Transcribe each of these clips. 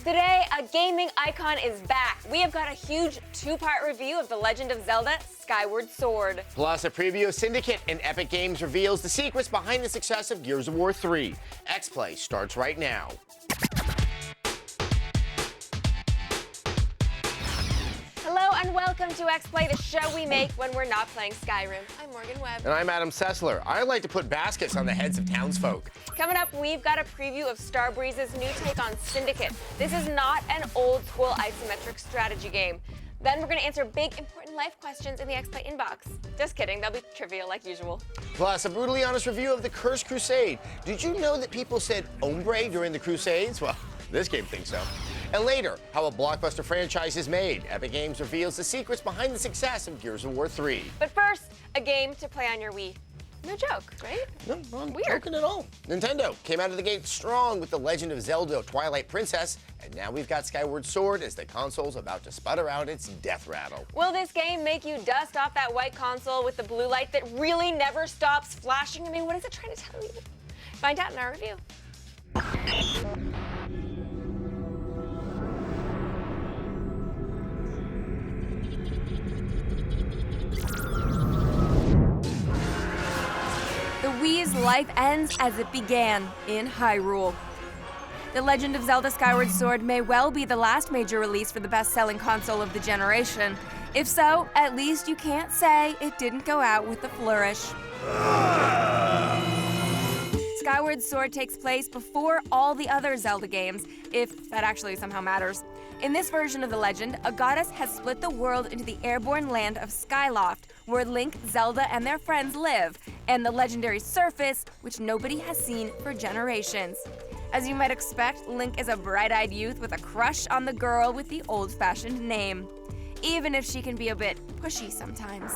Today, a gaming icon is back. We have got a huge two-part review of The Legend of Zelda: Skyward Sword. Plus, a preview of Syndicate, and Epic Games reveals the secrets behind the success of Gears of War 3. X-Play starts right now. Hello and welcome to X-Play, the show we make when we're not playing Skyrim. I'm Morgan Webb. And I'm Adam Sessler. I like to put baskets on the heads of townsfolk. Coming up, we've got a preview of Starbreeze's new take on Syndicate. This is not an old-school isometric strategy game. Then we're going to answer big, important life questions in the X-Play inbox. Just kidding, they'll be trivial like usual. Plus, a brutally honest review of The Cursed Crusade. Did you know that people said ombre during the Crusades? Well, this game thinks so. And later, how a blockbuster franchise is made. Epic Games reveals the secrets behind the success of Gears of War 3. But first, a game to play on your Wii. No joke, right? No, I'm Weird. joking at all. Nintendo came out of the gate strong with The Legend of Zelda: Twilight Princess, and now we've got Skyward Sword as the console's about to sputter out its death rattle. Will this game make you dust off that white console with the blue light that really never stops flashing? I mean, what is it trying to tell you? Find out in our review. The Wii's life ends as it began, in Hyrule. The Legend of Zelda: Skyward Sword may well be the last major release for the best-selling console of the generation. If so, at least you can't say it didn't go out with a flourish. Skyward Sword takes place before all the other Zelda games, if that actually somehow matters. In this version of the legend, a goddess has split the world into the airborne land of Skyloft, where Link, Zelda, and their friends live, and the legendary surface, which nobody has seen for generations. As you might expect, Link is a bright-eyed youth with a crush on the girl with the old-fashioned name, even if she can be a bit pushy sometimes.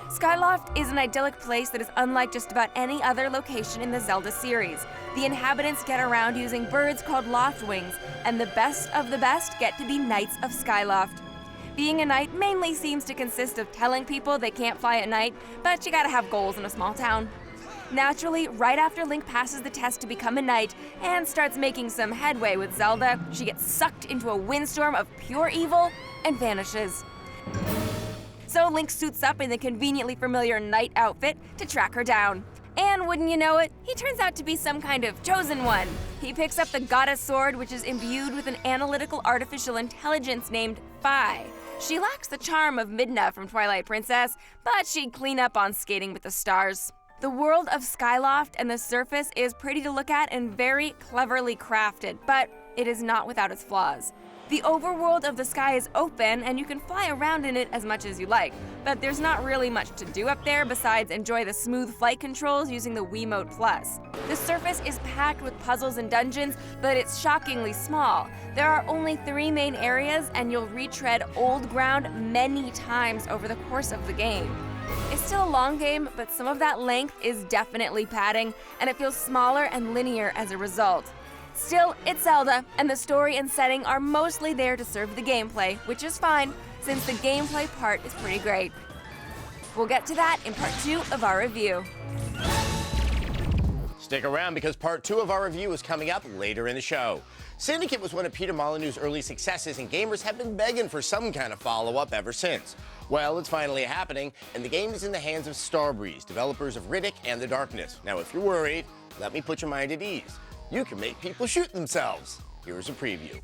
Skyloft is an idyllic place that is unlike just about any other location in the Zelda series. The inhabitants get around using birds called loftwings, and the best of the best get to be Knights of Skyloft. Being a knight mainly seems to consist of telling people they can't fly at night, but you gotta have goals in a small town. Naturally, right after Link passes the test to become a knight and starts making some headway with Zelda, she gets sucked into a windstorm of pure evil and vanishes. So Link suits up in the conveniently familiar knight outfit to track her down. And wouldn't you know it, he turns out to be some kind of chosen one. He picks up the goddess sword, which is imbued with an analytical artificial intelligence named Fi. She lacks the charm of Midna from Twilight Princess, but she'd clean up on Skating with the Stars. The world of Skyloft and the surface is pretty to look at and very cleverly crafted, but it is not without its flaws. The overworld of the sky is open, and you can fly around in it as much as you like, but there's not really much to do up there besides enjoy the smooth flight controls using the Wiimote Plus. The surface is packed with puzzles and dungeons, but it's shockingly small. There are only 3 main areas, and you'll retread old ground many times over the course of the game. It's still a long game, but some of that length is definitely padding, and it feels smaller and linear as a result. Still, it's Zelda, and the story and setting are mostly there to serve the gameplay, which is fine, since the gameplay part is pretty great. We'll get to that in part 2 of our review. Stick around because part 2 of our review is coming up later in the show. Syndicate was one of Peter Molyneux's early successes, and gamers have been begging for some kind of follow-up ever since. Well, it's finally happening, and the game is in the hands of Starbreeze, developers of Riddick and The Darkness. Now, if you're worried, let me put your mind at ease. You can make people shoot themselves. Here's a preview.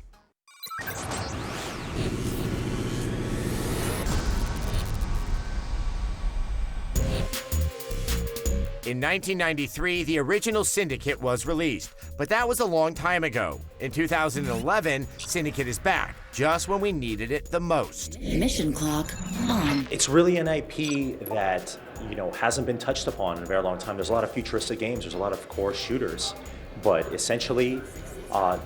In 1993, the original Syndicate was released, but that was a long time ago. In 2011, Syndicate is back, just when we needed it the most. Mission clock on. It's really an IP that, hasn't been touched upon in a very long time. There's a lot of futuristic games, there's a lot of core shooters, but essentially,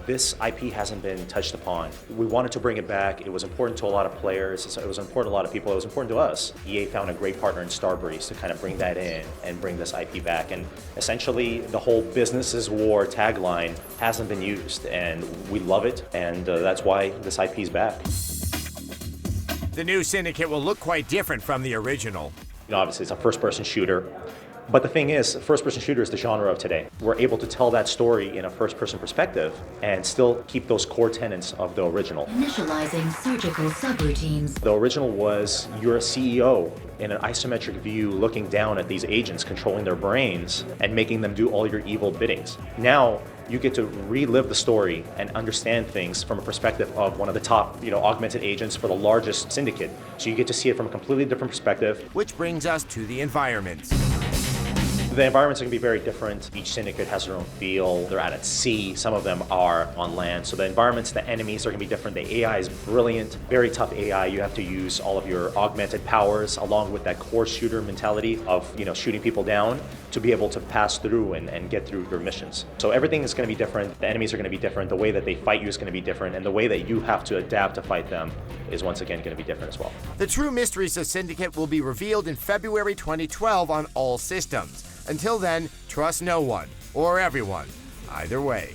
this IP hasn't been touched upon. We wanted to bring it back. It was important to a lot of players. It was important to a lot of people. It was important to us. EA found a great partner in Starbreeze to kind of bring that in and bring this IP back. And essentially, the whole business is war tagline hasn't been used, and we love it, and that's why this IP is back. The new Syndicate will look quite different from the original. Obviously, it's a first-person shooter. But the thing is, first-person shooter is the genre of today. We're able to tell that story in a first-person perspective and still keep those core tenets of the original. Initializing surgical subroutines. The original was you're a CEO in an isometric view looking down at these agents, controlling their brains and making them do all your evil biddings. Now, you get to relive the story and understand things from a perspective of one of the top, augmented agents for the largest syndicate. So you get to see it from a completely different perspective. Which brings us to the environments. The environments are going to be very different. Each syndicate has their own feel. They're out at sea. Some of them are on land. So the environments, the enemies are going to be different. The AI is brilliant, very tough AI. You have to use all of your augmented powers along with that core shooter mentality of shooting people down to be able to pass through and get through your missions. So everything is going to be different. The enemies are going to be different. The way that they fight you is going to be different. And the way that you have to adapt to fight them is once again going to be different as well. The true mysteries of Syndicate will be revealed in February 2012 on all systems. Until then, trust no one or everyone, either way.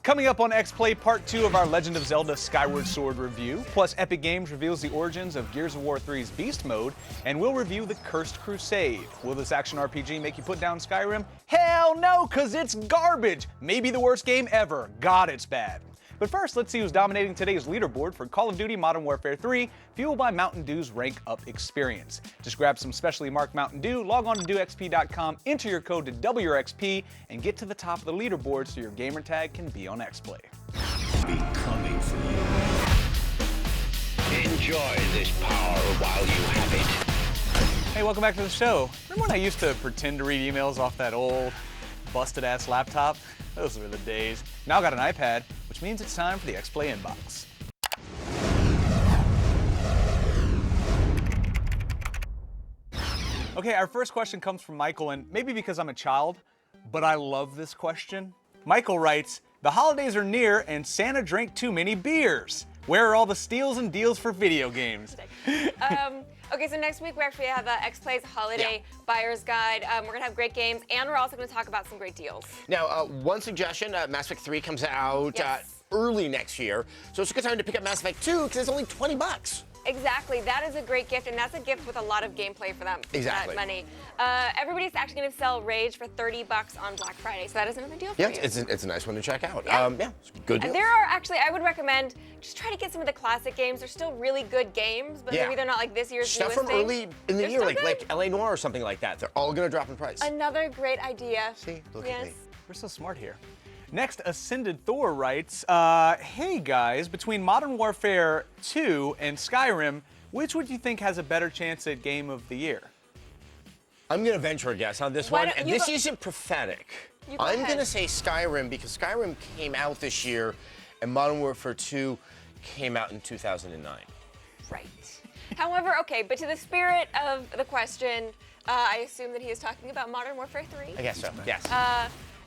Coming up on X-Play Part 2 of our Legend of Zelda Skyward Sword review, plus Epic Games reveals the origins of Gears of War 3's Beast Mode, and we'll review The Cursed Crusade. Will this action RPG make you put down Skyrim? Hell no, cause it's garbage! Maybe the worst game ever. God, it's bad. But first, let's see who's dominating today's leaderboard for Call of Duty Modern Warfare 3, fueled by Mountain Dew's Rank Up experience. Just grab some specially marked Mountain Dew, log on to dewxp.com, enter your code to double your XP, and get to the top of the leaderboard so your gamertag can be on X-Play. Be coming for you. Enjoy this power while you have it. Hey, welcome back to the show. Remember when I used to pretend to read emails off that old busted-ass laptop? Those were the days. Now I got an iPad, which means it's time for the X-Play inbox. Okay, our first question comes from Michael, and maybe because I'm a child, but I love this question. Michael writes, the holidays are near and Santa drank too many beers. Where are all the steals and deals for video games? Okay, so next week we actually have the X-Play's Holiday Buyer's Guide. We're gonna have great games, and we're also gonna talk about some great deals. Now, one suggestion, Mass Effect 3 comes out early next year, so it's a good time to pick up Mass Effect 2 because it's only $20. Exactly, that is a great gift, and that's a gift with a lot of gameplay for them. Exactly. That money. Everybody's actually going to sell Rage for $30 on Black Friday, so that is another deal for Yeah, you. it's a nice one to check out. Yeah. It's a good deal. There are actually, I would recommend just try to get some of the classic games. They're still really good games, but maybe they're not like this year's stuff newest from thing. early in the They're year, still like good. LA Noire or something like that. They're all going to drop in price. Another great idea. See, look at me. We're so smart here. Next, Ascended Thor writes, hey guys, between Modern Warfare 2 and Skyrim, which would you think has a better chance at Game of the Year? I'm going to venture a guess on this Why one, don't and you this go- isn't prophetic. You go I'm ahead. going to say Skyrim because Skyrim came out this year, and Modern Warfare 2 came out in 2009. Right. However, okay, but to the spirit of the question, I assume that he is talking about Modern Warfare 3. I guess so, yes.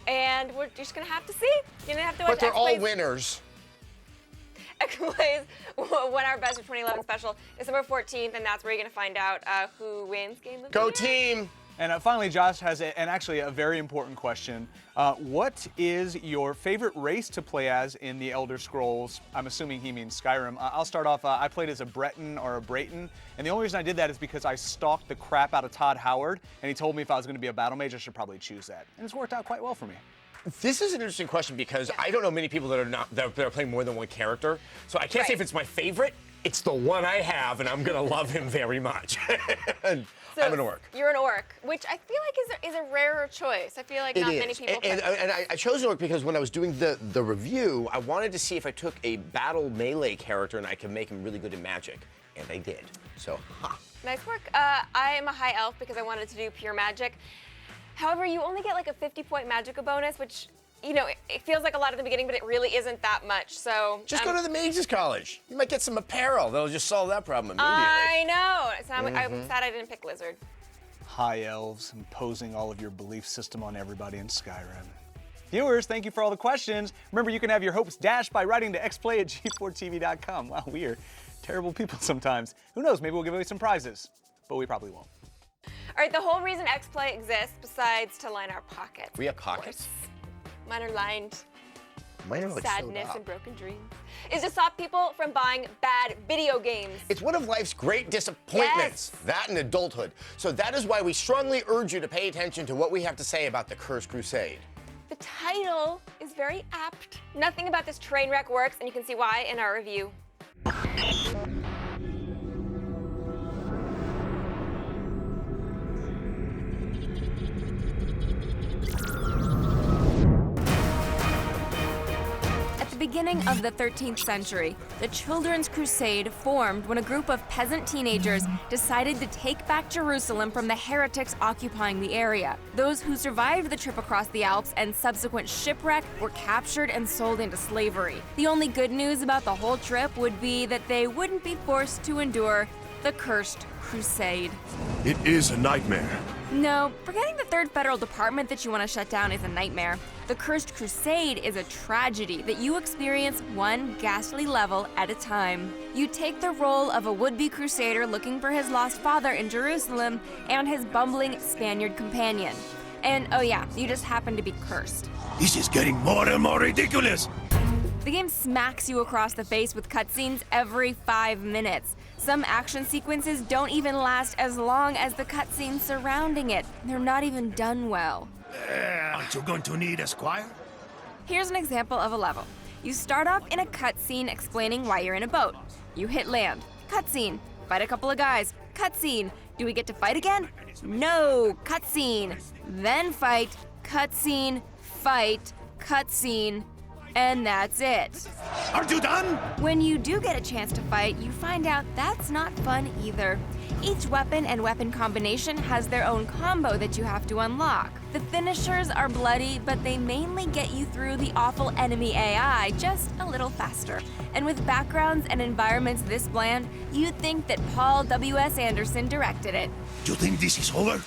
And we're just gonna have to see. You're gonna have to watch But they're all X-Play's- winners. X-Play's Win Our Best of 2011 special, December 14th, and that's where you're gonna find out who wins Game of the Go Year. team! And finally, Josh has actually a very important question. What is your favorite race to play as in the Elder Scrolls? I'm assuming he means Skyrim. I'll start off. I played as a Breton or a Brayton, and the only reason I did that is because I stalked the crap out of Todd Howard, and he told me if I was going to be a battle mage, I should probably choose that. And it's worked out quite well for me. This is an interesting question because I don't know many people that are playing more than one character. So I can't say if it's my favorite. It's the one I have, and I'm gonna love him very much. And So I'm an orc. You're an orc, which I feel like is a rarer choice. I feel like not many people. And I chose an orc because when I was doing the review, I wanted to see if I took a battle melee character and I could make him really good in magic, and I did. So, Nice work. I am a high elf because I wanted to do pure magic. However, you only get like a 50-point magicka bonus, which, you know, it feels like a lot at the beginning, but it really isn't that much. So just go to the Mages College. You might get some apparel that'll just solve that problem immediately. I know. So I'm sad I didn't pick lizard. High elves imposing all of your belief system on everybody in Skyrim. Viewers, thank you for all the questions. Remember, you can have your hopes dashed by writing to xplay@g4tv.com. Wow, we are terrible people sometimes. Who knows, maybe we'll give away some prizes, but we probably won't. All right, the whole reason X-Play exists, besides to line our pockets. We have pockets. Mine are lined. Mine are like sadness sewed up. and broken dreams, is to stop people from buying bad video games. It's one of life's great disappointments, that and adulthood. So that is why we strongly urge you to pay attention to what we have to say about the Cursed Crusade. The title is very apt. Nothing about this train wreck works, and you can see why in our review. At the beginning of the 13th century, the Children's Crusade formed when a group of peasant teenagers decided to take back Jerusalem from the heretics occupying the area. Those who survived the trip across the Alps and subsequent shipwreck were captured and sold into slavery. The only good news about the whole trip would be that they wouldn't be forced to endure the Cursed Crusade. It is a nightmare. No, forgetting the third federal department that you want to shut down is a nightmare. The Cursed Crusade is a tragedy that you experience one ghastly level at a time. You take the role of a would-be crusader looking for his lost father in Jerusalem and his bumbling Spaniard companion. And oh yeah, you just happen to be cursed. This is getting more and more ridiculous. The game smacks you across the face with cutscenes every 5 minutes. Some action sequences don't even last as long as the cutscenes surrounding it. They're not even done well. Aren't you going to need a squire? Here's an example of a level. You start off in a cutscene explaining why you're in a boat. You hit land. Cutscene. Fight a couple of guys. Cutscene. Do we get to fight again? No. Cutscene. Then fight. Cutscene. Fight. Cutscene. And that's it. Are you done? When you do get a chance to fight, you find out that's not fun either. Each weapon and weapon combination has their own combo that you have to unlock. The finishers are bloody, but they mainly get you through the awful enemy AI just a little faster. And with backgrounds and environments this bland, you'd think that Paul W.S. Anderson directed it. You think this is over?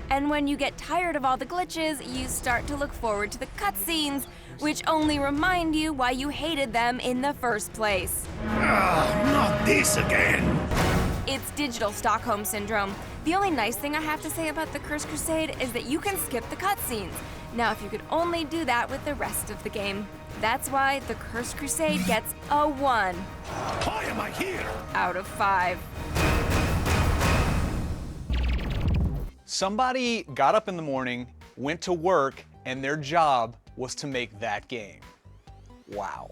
And when you get tired of all the glitches, you start to look forward to the cutscenes, which only remind you why you hated them in the first place. Not this again. It's digital Stockholm Syndrome. The only nice thing I have to say about the Cursed Crusade is that you can skip the cutscenes. Now, if you could only do that with the rest of the game. That's why the Cursed Crusade gets a 1 Why am I here? out of 5. Somebody got up in the morning, went to work, and their job was to make that game. Wow.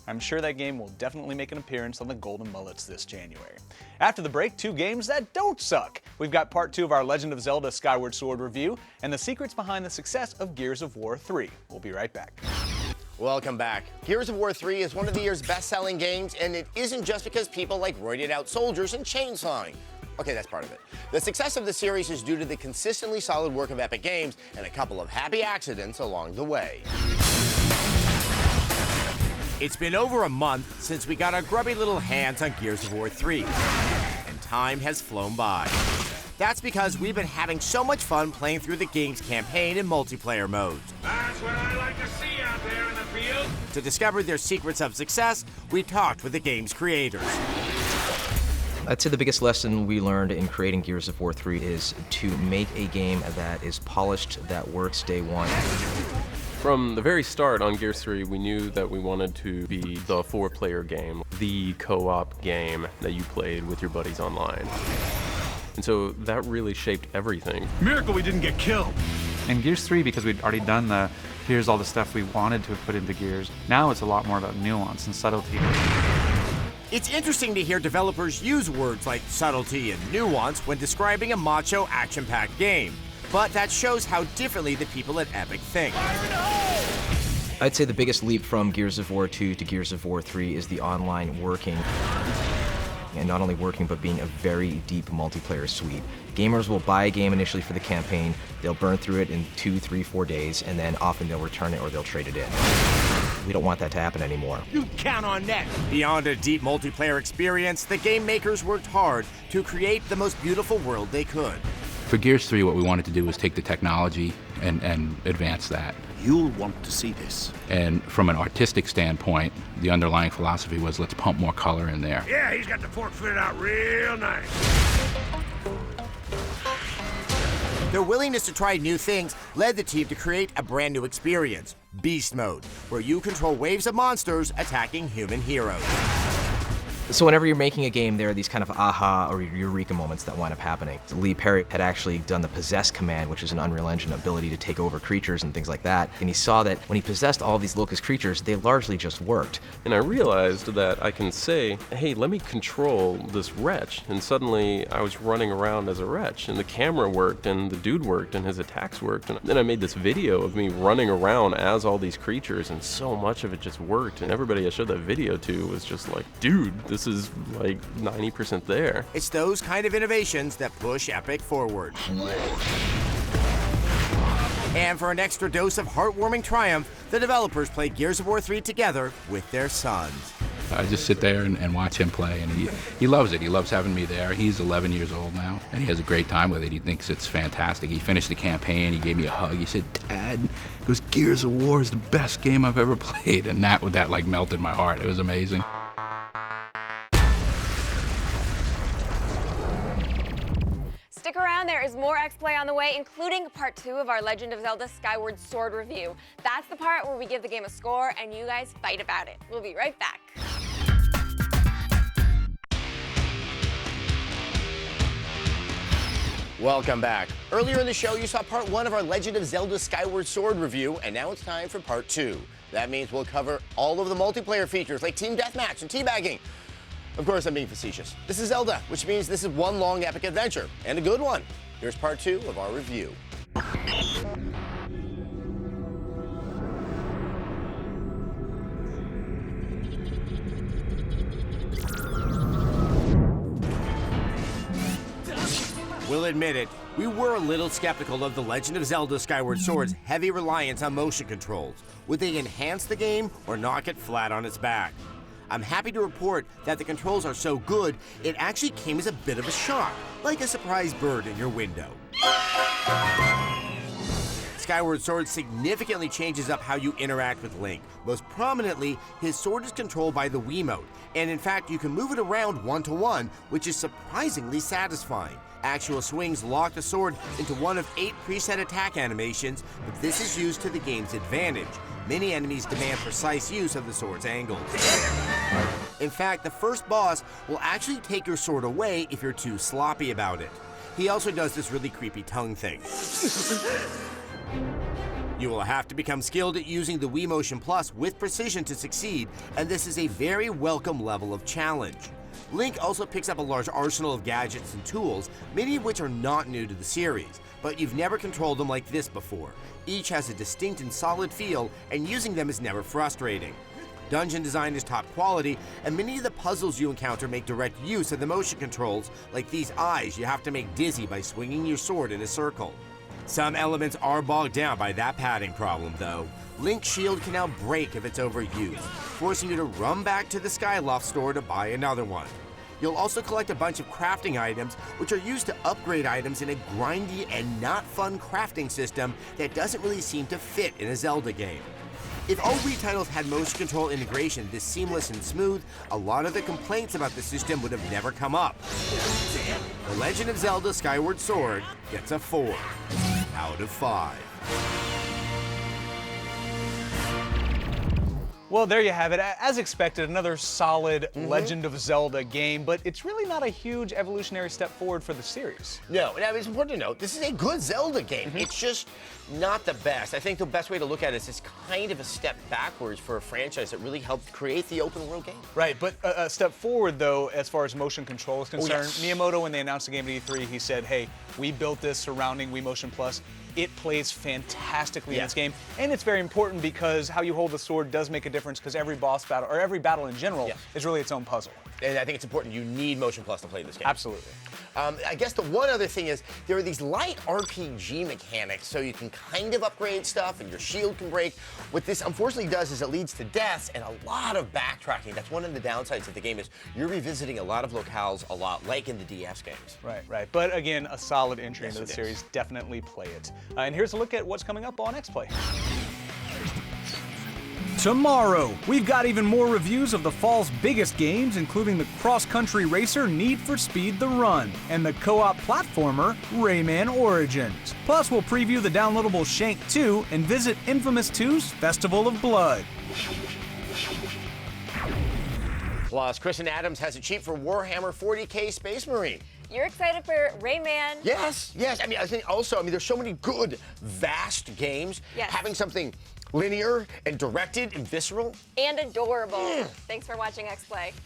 I'm sure that game will definitely make an appearance on the Golden Mullets this January. After the break, 2 games that don't suck. We've got part 2 of our Legend of Zelda Skyward Sword review and the secrets behind the success of Gears of War 3. We'll be right back. Welcome back. Gears of War 3 is one of the year's best-selling games, and it isn't just because people like roided-out soldiers and chainsawing. Okay, that's part of it. The success of the series is due to the consistently solid work of Epic Games and a couple of happy accidents along the way. It's been over a month since we got our grubby little hands on Gears of War 3, and time has flown by. That's because we've been having so much fun playing through the game's campaign and multiplayer modes. That's what I like to see out there in the field. To discover their secrets of success, we talked with the game's creators. I'd say the biggest lesson we learned in creating Gears of War 3 is to make a game that is polished, that works day one. From the very start on Gears 3, we knew that we wanted to be the 4-player game, the co-op game that you played with your buddies online. And so that really shaped everything. Miracle we didn't get killed. In Gears 3, because we'd already done here's all the stuff we wanted to put into Gears, now it's a lot more about nuance and subtlety. It's interesting to hear developers use words like subtlety and nuance when describing a macho, action-packed game. But that shows how differently the people at Epic think. I'd say the biggest leap from Gears of War 2 to Gears of War 3 is the online working. And not only working, but being a very deep multiplayer suite. Gamers will buy a game initially for the campaign, they'll burn through it in 2, 3, 4 days, and then often they'll return it or they'll trade it in. We don't want that to happen anymore. You count on that. Beyond a deep multiplayer experience, the game makers worked hard to create the most beautiful world they could. For Gears 3, what we wanted to do was take the technology and advance that. You'll want to see this. And from an artistic standpoint, the underlying philosophy was let's pump more color in there. Yeah, he's got the fork fitted out real nice. Their willingness to try new things led the team to create a brand new experience, Beast Mode, where you control waves of monsters attacking human heroes. So whenever you're making a game, there are these kind of aha or eureka moments that wind up happening. Lee Perry had actually done the possess command, which is an Unreal Engine ability to take over creatures and things like that. And he saw that when he possessed all these locust creatures, they largely just worked. And I realized that I can say, hey, let me control this wretch. And suddenly I was running around as a wretch, and the camera worked, and the dude worked, and his attacks worked. And then I made this video of me running around as all these creatures, and so much of it just worked. And everybody I showed that video to was just like, dude, this is like 90% there. It's those kind of innovations that push Epic forward. And for an extra dose of heartwarming triumph, the developers played Gears of War 3 together with their sons. I just sit there and watch him play, and he loves it. He loves having me there. He's 11 years old now, and he has a great time with it. He thinks it's fantastic. He finished the campaign. He gave me a hug. He said, "Dad," he goes, "Gears of War is the best game I've ever played," and that like melted my heart. It was amazing. Stick around, there is more X-Play on the way, including part 2 of our Legend of Zelda Skyward Sword review. That's the part where we give the game a score and you guys fight about it. We'll be right back. Welcome back. Earlier in the show, you saw part 1 of our Legend of Zelda Skyward Sword review, and now it's time for part 2. That means we'll cover all of the multiplayer features like Team Deathmatch and teabagging. Of course, I'm being facetious. This is Zelda, which means this is one long epic adventure, and a good one. Here's part 2 of our review. We'll admit it, we were a little skeptical of The Legend of Zelda Skyward Sword's heavy reliance on motion controls. Would they enhance the game or knock it flat on its back? I'm happy to report that the controls are so good, it actually came as a bit of a shock, like a surprise bird in your window. Skyward Sword significantly changes up how you interact with Link. Most prominently, his sword is controlled by the Wiimote, and in fact, you can move it around one-to-one, which is surprisingly satisfying. Actual swings lock the sword into one of 8 preset attack animations, but this is used to the game's advantage. Many enemies demand precise use of the sword's angles. In fact, the first boss will actually take your sword away if you're too sloppy about it. He also does this really creepy tongue thing. You will have to become skilled at using the Wii Motion Plus with precision to succeed, and this is a very welcome level of challenge. Link also picks up a large arsenal of gadgets and tools, many of which are not new to the series, but you've never controlled them like this before. Each has a distinct and solid feel, and using them is never frustrating. Dungeon design is top quality, and many of the puzzles you encounter make direct use of the motion controls, like these eyes you have to make dizzy by swinging your sword in a circle. Some elements are bogged down by that padding problem, though. Link's shield can now break if it's overused, forcing you to run back to the Skyloft store to buy another one. You'll also collect a bunch of crafting items, which are used to upgrade items in a grindy and not fun crafting system that doesn't really seem to fit in a Zelda game. If all Wii titles had motion control integration this seamless and smooth, a lot of the complaints about the system would have never come up. The Legend of Zelda Skyward Sword gets a 4 out of 5. Well, there you have it. As expected, another solid Legend of Zelda game, but it's really not a huge evolutionary step forward for the series. No, and it's important to note, this is a good Zelda game. It's just not the best. I think the best way to look at it is it's kind of a step backwards for a franchise that really helped create the open world game. Right, but a step forward, though, as far as motion control is concerned. Miyamoto, when they announced the game at E3, he said, hey, we built this surrounding Wii Motion Plus. It plays fantastically in this game, and it's very important because how you hold the sword does make a difference because every boss battle, or every battle in general, is really its own puzzle. And I think it's important. You need Motion Plus to play this game. Absolutely. I guess the one other thing is there are these light RPG mechanics, so you can kind of upgrade stuff and your shield can break. What this unfortunately does is it leads to deaths and a lot of backtracking. That's one of the downsides of the game is you're revisiting a lot of locales a lot, like in the DS games. Right. But again, a solid entry into the series. Definitely play it. And here's a look at what's coming up on X-Play. Tomorrow, we've got even more reviews of the fall's biggest games, including the cross-country racer Need for Speed The Run and the co-op platformer Rayman Origins. Plus, we'll preview the downloadable Shank 2 and visit Infamous 2's Festival of Blood. Plus, Kristen Adams has a cheat for Warhammer 40K Space Marine. You're excited for Rayman? Yes. I mean, I think also, there's so many good, vast games. Yes. Having something linear and directed and visceral. And adorable. Thanks for watching X Play.